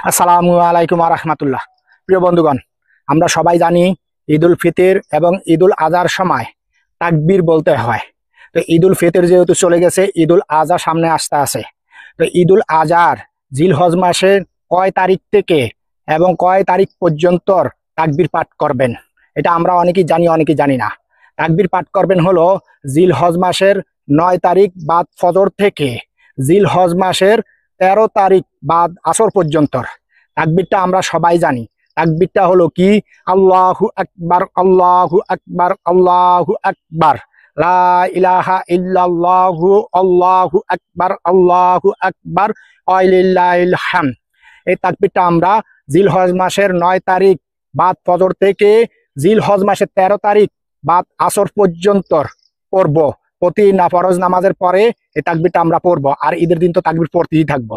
আসসালামু আলাইকুম ওয়া রাহমাতুল্লাহ। প্রিয় বন্ধুগণ, আমরা সবাই জানি ঈদুল ফিতর এবং ঈদুল আজহার সময় তাকবীর বলতে হয়। তো ঈদুল ফিতর যেহেতু চলে গেছে, ঈদুল আজহা সামনে আসতে আছে। তো ঈদুল আজহার জিলহজ মাসের কয় তারিখ থেকে এবং কয় তারিখ পর্যন্ত তাকবীর পাঠ করবেন, এটা আমরা অনেকেই জানি, অনেকেই জানি না। তাকবীর পাঠ করবেন হলো জিলহজ মাসের 9 তারিখ বাদ ফজর থেকে জিলহজ মাসের 13 তারিখ বাদ আসর পর্যন্ত। তাকবীরটা আমরা সবাই জানি। তাকবীরটা হলো কি? আল্লাহু আকবার, আল্লাহু আকবার, আল্লাহু আকবার, লা ইলাহা ইল্লাল্লাহু, আল্লাহু আকবার, আল্লাহু আকবার, ওয়ালিল্লাহিল হামদ। এই তাকবীরটা আমরা জিলহজ মাসের 9 তারিখ বাদ ফজর থেকে জিলহজ মাসের 13 তারিখ বাদ আসর পর্যন্ত পড়ব। প্রতি ফরজ নামাজের পরে এই তাকবীরটা আমরা পড়বো, আর ঈদের দিন তো তাকবীর পড়তেই থাকবো।